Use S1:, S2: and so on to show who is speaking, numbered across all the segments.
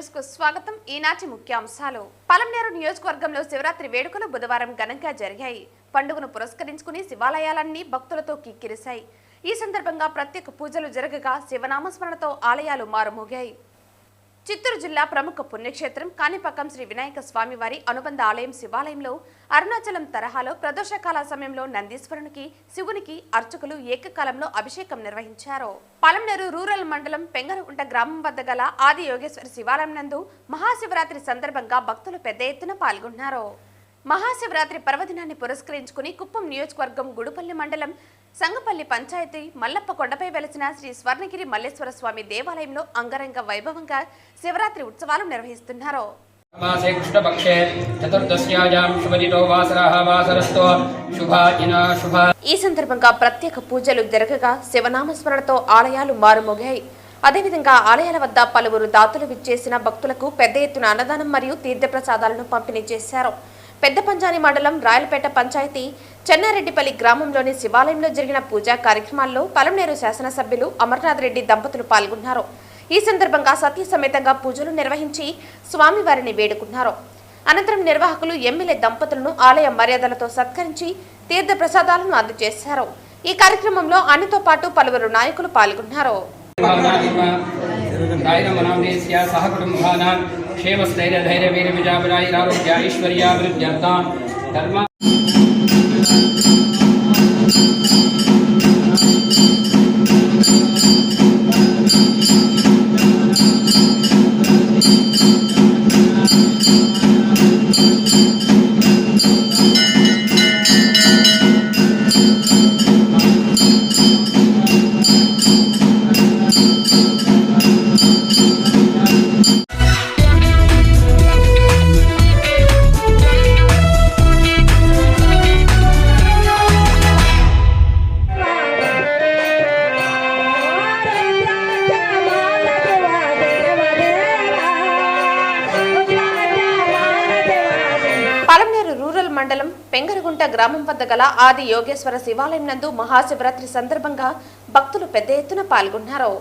S1: News కు స్వాగతం. ఈనాటి ముఖ్యాంశాలు. పలమనేరు నియోజకవర్గంలో శివరాత్రి వేడుకలు బుధవారం ఘనంగా జరిగాయి. పండుగను పురస్కరించుకుని శివాలయాలన్నీ భక్తులతో కిక్కిరిశాయి. ఈ సందర్భంగా ప్రత్యేక పూజలు జరగగా శివనామస్మరణతో ఆలయాలు మారుమోగాయి. చిత్తూరు జిల్లా ప్రముఖ పుణ్యక్షేత్రం కాణిపాకం శ్రీ వినాయక స్వామివారి అనుబంధ ఆలయం శివాలయంలో అరుణాచలం తరహాలో ప్రదోషకాల సమయంలో నందీశ్వరునికి శివునికి అర్చకులు ఏకకాలంలో అభిషేకం నిర్వహించారు. పలమనేరు రూరల్ మండలం పెంగరగుంట గ్రామం వద్ద గల ఆది యోగేశ్వర శివాలయం నందు మహాశివరాత్రి సందర్భంగా భక్తులు పెద్ద ఎత్తున పాల్గొన్నారు. మహాశివరాత్రి పర్వదినాన్ని పురస్కరించుకుని కుప్పం నియోజకవర్గం గుడుపల్లి మండలం సంగపల్లి పంచాయతీ మల్లప్ప కొండపై వెలిసిన శ్రీ స్వర్ణగిరి మల్లేశ్వర స్వామి దేవాలయంలో అంగరంగ వైభవంగా శివరాత్రి ఉత్సవాలు నిర్వహిస్తున్నారు. ఈ సందర్భంగా ప్రత్యేక పూజలు జరగగా శివనామస్మరణతో ఆలయాలు మారుమోగాయి. అదేవిధంగా ఆలయాల వద్ద పలువురు దాతలు విచ్చేసిన భక్తులకు పెద్ద ఎత్తున అన్నదానం మరియు తీర్థప్రసాదాలను పంపిణీ చేశారు. పెద్ద పంజాని మండలం రాయలపేట పంచాయతీ చెన్నారెడ్డిపల్లి గ్రామంలోని శివాలయంలో జరిగిన పూజా కార్యక్రమాల్లో పలమనేరు శాసనసభ్యులు అమర్నాథ్ రెడ్డి దంపతులు పాల్గొన్నారు. ఈ సందర్భంగా సతీ సమేతంగా పూజలు నిర్వహించి స్వామివారిని వేడుకున్నారు. అనంతరం నిర్వాహకులు ఎమ్మెల్యే దంపతులను ఆలయ మర్యాదలతో సత్కరించి తీర్థ ప్రసాదాలను అందజేశారు. ఈ కార్యక్రమంలో అన్నితో పాటు పలువురు నాయకులు పాల్గొన్నారు. పలమనేరు రూరల్ మండలం పెంగరగుంట గ్రామం వద్ద గల ఆది యోగేశ్వర శివాలయం నందు మహాశివరాత్రి సందర్భంగా భక్తులు పెద్ద ఎత్తున పాల్గొన్నారు.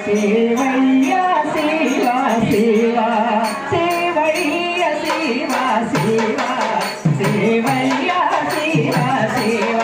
S2: శివయ్య శివ శివ శివయ్య శివ శివ శివయ్య శివ శివ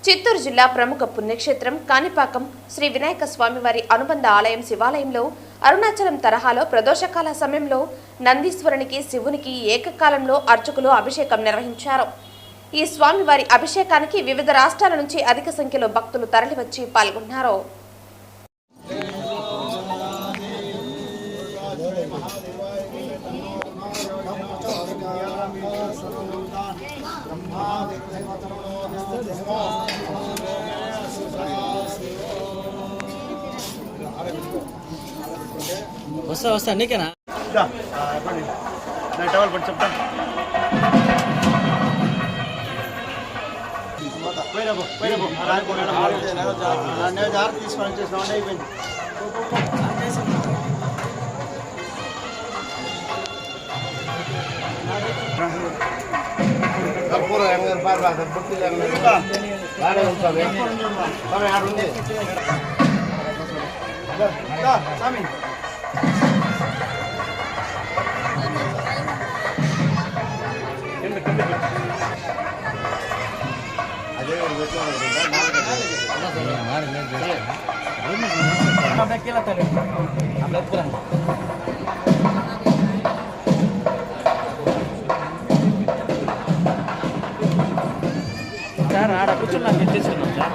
S1: చిత్తూరు జిల్లా ప్రముఖ పుణ్యక్షేత్రం కాణిపాకం శ్రీ వినాయక స్వామివారి అనుబంధ ఆలయం శివాలయంలో అరుణాచలం తరహాలో ప్రదోషకాల సమయంలో నందీశ్వరునికి శివునికి ఏకకాలంలో అర్చకులు అభిషేకం నిర్వహించారు. ఈ స్వామివారి అభిషేకానికి వివిధ రాష్ట్రాల నుంచి అధిక సంఖ్యలో భక్తులు తరలివచ్చి పాల్గొన్నారు.
S3: వస్తా నీకేనా
S4: టవల్ పడి చెప్తాను తీసుకొని చేసిన అయిపోయింది. కర్పూరం స్వామి
S3: సార్ ఆడ కూర్చొని నాకు తెచ్చేసుకున్నాం సార్.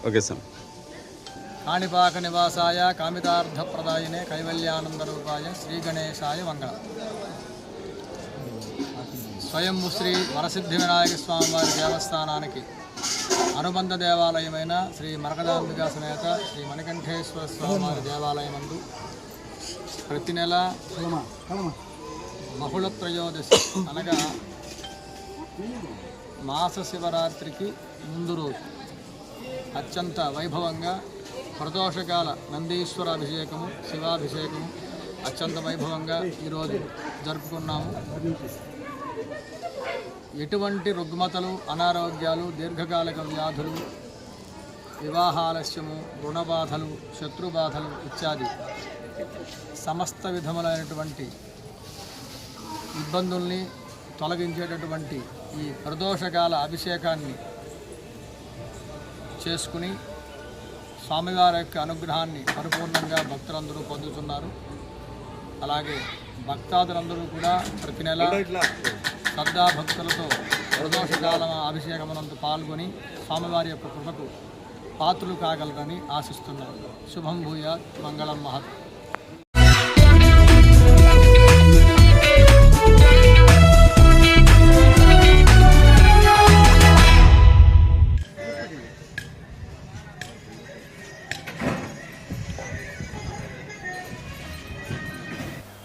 S5: Okay sir.
S6: కాణిపాక నివాసాయ కామితార్థప్రదాయినే కైవల్యానందరూపాయ శ్రీ గణేశాయ మంగళం. స్వయంభూ శ్రీ వరసిద్ధి వినాయక స్వామివారి దేవస్థానానికి అనుబంధ దేవాలయమైన శ్రీ మరకదాంబికా సమేత శ్రీ మణికంఠేశ్వర స్వామివారి దేవాలయమందు ప్రతి నెల బహుళ త్రయోదశి అనగా మాస శివరాత్రికి ముందు రోజు అత్యంత వైభవంగా ప్రదోషకాల నందీశ్వర అభిషేకము శివాభిషేకము అత్యంత వైభవంగా ఈరోజు జరుపుకున్నాము. ఎటువంటి రుగ్మతలు అనారోగ్యాలు దీర్ఘకాలిక వ్యాధులు వివాహాలస్యము రుణబాధలు శత్రుబాధలు ఇత్యాది సమస్త విధములైనటువంటి ఇబ్బందుల్ని తొలగించేటటువంటి ఈ ప్రదోషకాల అభిషేకాన్ని చేసుకుని స్వామివారి యొక్క అనుగ్రహాన్ని పరిపూర్ణంగా భక్తులందరూ పొందుతున్నారు. అలాగే భక్తాదులందరూ కూడా ప్రతి నెల శ్రద్ధాభక్తులతో ప్రదోషకాల అభిషేకమునందు పాల్గొని స్వామివారి యొక్క కృపకు పాత్రలు కాగలరని ఆశిస్తున్నారు. శుభం భూయాత్, మంగళం మహత్.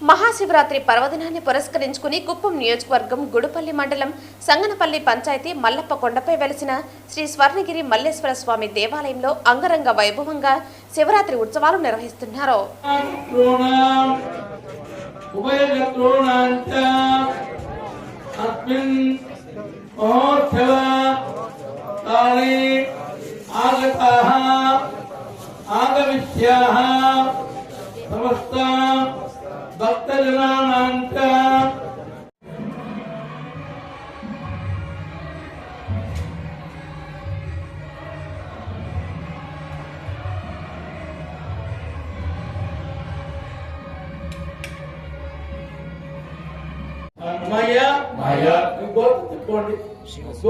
S1: మహాశివరాత్రి పర్వదినాన్ని పురస్కరించుకుని కుప్పం నియోజకవర్గం గుడుపల్లి మండలం సంగనపల్లి పంచాయతీ మల్లప్ప కొండపై వెలిసిన శ్రీ స్వర్ణగిరి మల్లేశ్వర స్వామి దేవాలయంలో అంగరంగ వైభవంగా శివరాత్రి ఉత్సవాలు నిర్వహిస్తున్నారు.
S7: భక్తజనానాంత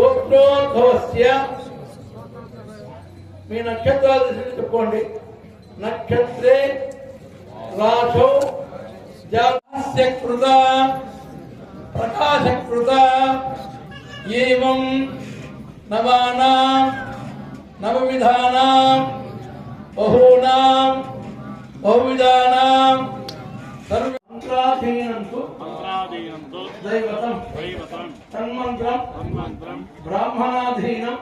S7: గోత్రోద్భవస్య మీ నక్షత్రాలు చెప్పుకోండి. నక్షత్రే రాశౌ జాతస్యకృత ప్రకాశకృత ఏవం నవానాం నవవిధానాం బహూనాం బహువిధానాం సర్వమంత్రాధీనంతు దైవతం తన్మంత్రం బ్రాహ్మణాధీనం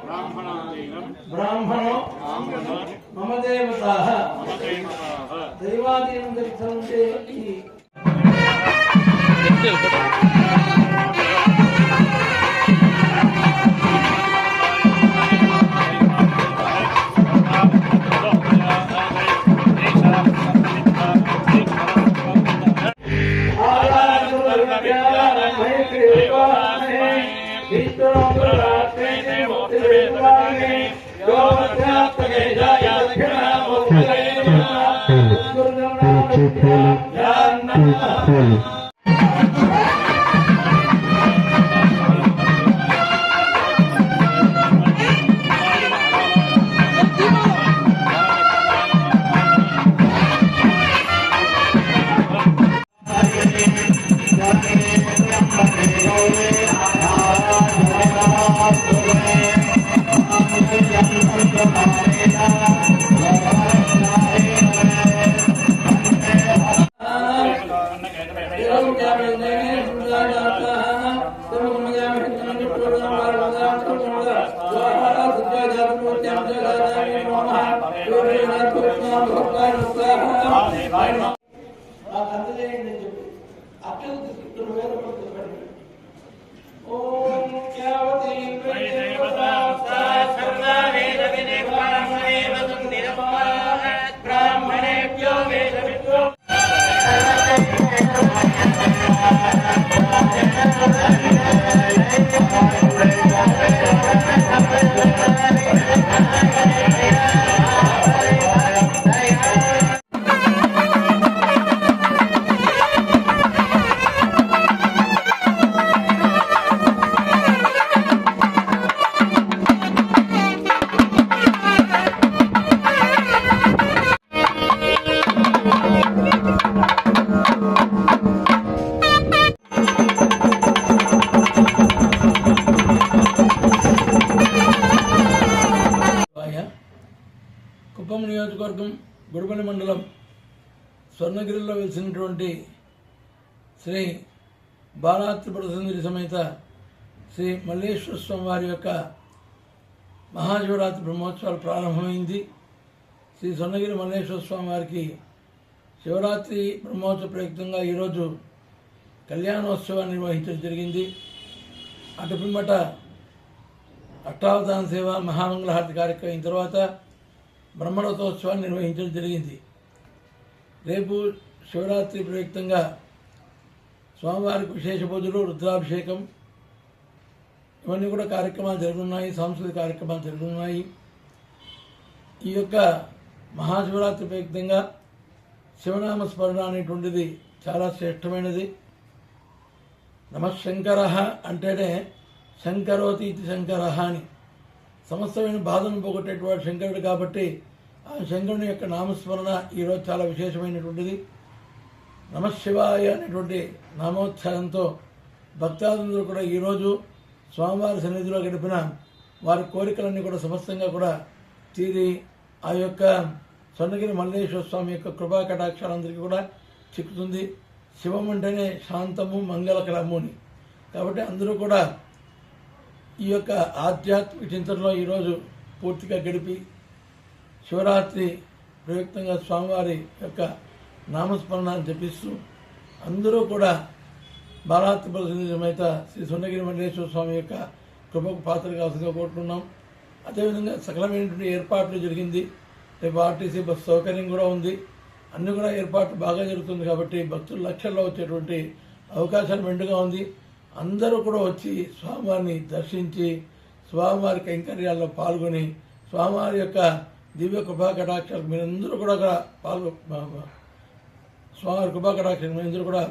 S7: బ్రాహ్మణో మమ దేవతాః దైవాధీనం ధరిస్తుంటే కుప్పం నియోజకవర్గం గుడిపల్లి మండలం స్వర్ణగిరిలో వెలిసినటువంటి శ్రీ బాలాత్రిపుర సుందరి సమేత శ్రీ మల్లేశ్వర స్వామి వారి యొక్క మహాశివరాత్రి బ్రహ్మోత్సవాలు ప్రారంభమైంది. శ్రీ స్వర్ణగిరి మల్లేశ్వర స్వామి వారికి శివరాత్రి బ్రహ్మోత్సవ ప్రయుక్తంగా ఈరోజు కళ్యాణోత్సవాన్ని నిర్వహించడం జరిగింది. అటు పిమ్మట అష్టావధాన సేవ మహామంగళహారతి కార్యక్రమం అయిన తర్వాత బ్రహ్మరథోత్సవాన్ని నిర్వహించడం జరిగింది. రేపు శివరాత్రి ప్రయుక్తంగా స్వామివారికి విశేష పూజలు, రుద్రాభిషేకం ఇవన్నీ కూడా కార్యక్రమాలు జరుగుతున్నాయి. సాంస్కృతిక కార్యక్రమాలు జరుగుతున్నాయి. ఈ యొక్క మహాశివరాత్రి ప్రయుక్తంగా శివనామ స్మరణ అనేటువంటిది చాలా శ్రేష్టమైనది. నమశంకర అంటేనే శంకరోతి ఇది శంకర అని సమస్తమైన బాధను పోగొట్టేటువంటి శంకరుడు కాబట్టి ఆ శంకరుని యొక్క నామస్మరణ ఈరోజు చాలా విశేషమైనటువంటిది. నమశివాయ అనేటువంటి నామోచ్చారంతో భక్తాదులందరూ కూడా ఈరోజు స్వామివారి సన్నిధిలో గడిపిన వారి కోరికలన్నీ కూడా సమస్తంగా కూడా తీరి ఆ యొక్క స్వర్ణగిరి మల్లేశ్వర స్వామి యొక్క కృపా కటాక్షాలందరికీ కూడా చిక్కుతుంది. శివం అంటేనే శాంతము, మంగళకరము అని. కాబట్టి అందరూ కూడా ఈ యొక్క ఆధ్యాత్మిక చింతనలో ఈరోజు పూర్తిగా గడిపి శివరాత్రి ప్రయుక్తంగా స్వామివారి యొక్క నామస్మరణ జపిస్తూ అందరూ కూడా బాలాత్రిపుర సుందరి సమేత శ్రీ స్వర్ణగిరి మల్లేశ్వర స్వామి యొక్క కృపకు పాత్ర కావాల్సిందిగా కోరుతున్నాం. అదేవిధంగా సకలమైనటువంటి ఏర్పాట్లు జరిగింది. రేపు ఆర్టీసీ బస్సు సౌకర్యం కూడా ఉంది. అన్నీ కూడా ఏర్పాట్లు బాగా జరుగుతుంది కాబట్టి భక్తులు లక్షల్లో వచ్చేటువంటి అవకాశాలు మెండుగా ఉంది. అందరూ కూడా వచ్చి స్వామివారిని దర్శించి స్వామివారి కైంకర్యాల్లో పాల్గొని స్వామివారి యొక్క దివ్య కృపా కటాక్షాలు మీరందరూ కూడా స్వామివారి కృపా కటాక్షాలు మీరందరూ కూడా